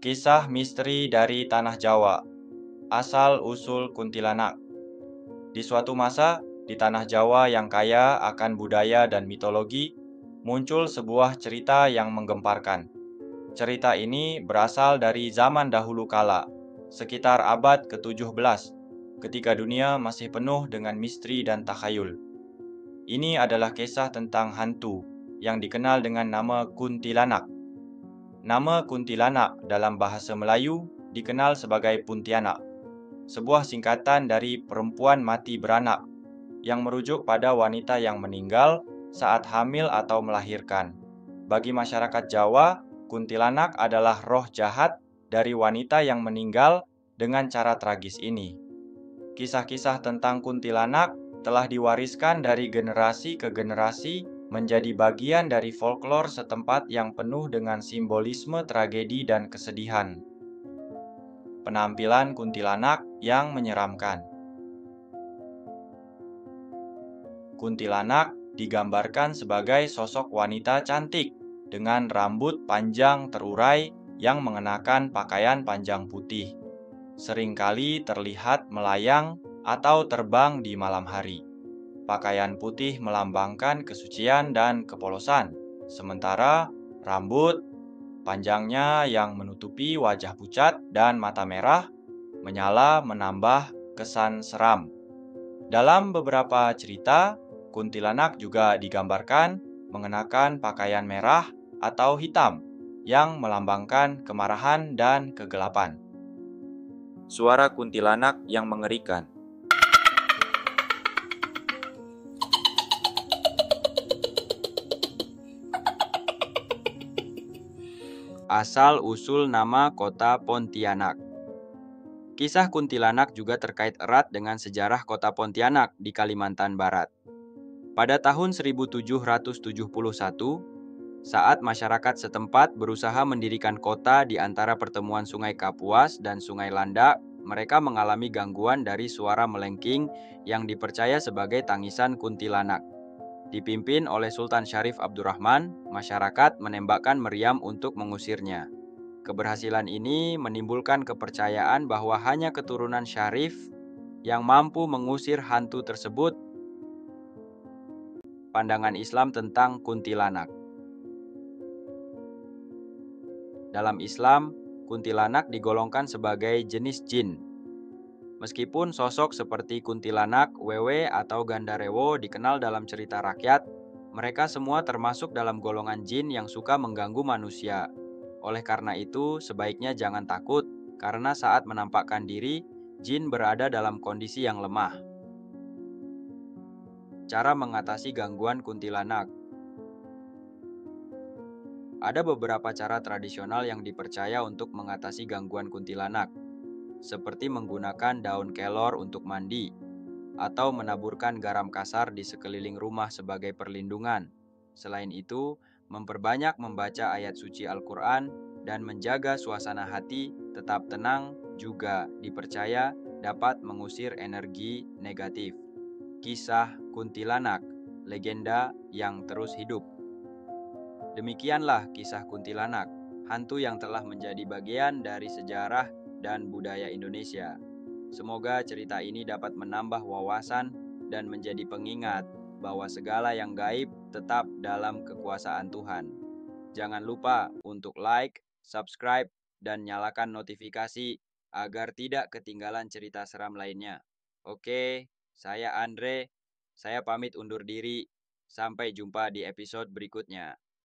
Kisah misteri dari Tanah Jawa. Asal-usul kuntilanak. Di suatu masa, di Tanah Jawa yang kaya akan budaya dan mitologi, muncul sebuah cerita yang menggemparkan. Cerita ini berasal dari zaman dahulu kala, sekitar abad ke-17, ketika dunia masih penuh dengan misteri dan takhayul. Ini adalah kisah tentang hantu yang dikenal dengan nama kuntilanak. Nama kuntilanak dalam bahasa Melayu dikenal sebagai Puntianak, sebuah singkatan dari perempuan mati beranak, yang merujuk pada wanita yang meninggal saat hamil atau melahirkan. Bagi masyarakat Jawa, kuntilanak adalah roh jahat dari wanita yang meninggal dengan cara tragis ini. Kisah-kisah tentang kuntilanak telah diwariskan dari generasi ke generasi menjadi bagian dari folklore setempat yang penuh dengan simbolisme tragedi dan kesedihan. Penampilan kuntilanak yang menyeramkan. Kuntilanak digambarkan sebagai sosok wanita cantik dengan rambut panjang terurai yang mengenakan pakaian panjang putih. Seringkali terlihat melayang atau terbang di malam hari. Pakaian putih melambangkan kesucian dan kepolosan, sementara rambut panjangnya yang menutupi wajah pucat dan mata merah menyala menambah kesan seram. Dalam beberapa cerita, kuntilanak juga digambarkan mengenakan pakaian merah atau hitam yang melambangkan kemarahan dan kegelapan. Suara kuntilanak yang mengerikan. Asal-usul nama kota Pontianak. Kisah kuntilanak juga terkait erat dengan sejarah kota Pontianak di Kalimantan Barat. Pada tahun 1771, saat masyarakat setempat berusaha mendirikan kota di antara pertemuan Sungai Kapuas dan Sungai Landak, mereka mengalami gangguan dari suara melengking yang dipercaya sebagai tangisan kuntilanak. Dipimpin oleh Sultan Syarif Abdurrahman, masyarakat menembakkan meriam untuk mengusirnya. Keberhasilan ini menimbulkan kepercayaan bahwa hanya keturunan Syarif yang mampu mengusir hantu tersebut. Pandangan Islam tentang kuntilanak. Dalam Islam, kuntilanak digolongkan sebagai jenis jin. Meskipun sosok seperti kuntilanak, wewe, atau gandarewo dikenal dalam cerita rakyat, mereka semua termasuk dalam golongan jin yang suka mengganggu manusia. Oleh karena itu, sebaiknya jangan takut, karena saat menampakkan diri, jin berada dalam kondisi yang lemah. Cara mengatasi gangguan kuntilanak. Ada beberapa cara tradisional yang dipercaya untuk mengatasi gangguan kuntilanak, seperti menggunakan daun kelor untuk mandi, atau menaburkan garam kasar di sekeliling rumah sebagai perlindungan. Selain itu, memperbanyak membaca ayat suci Al-Quran dan menjaga suasana hati tetap tenang juga dipercaya dapat mengusir energi negatif. Kisah kuntilanak, legenda yang terus hidup. Demikianlah kisah kuntilanak, hantu yang telah menjadi bagian dari sejarah dan budaya Indonesia. Semoga cerita ini dapat menambah wawasan dan menjadi pengingat bahwa segala yang gaib tetap dalam kekuasaan Tuhan. Jangan lupa untuk like, subscribe, dan nyalakan notifikasi agar tidak ketinggalan cerita seram lainnya. Oke, saya Andre, saya pamit undur diri. Sampai jumpa di episode berikutnya.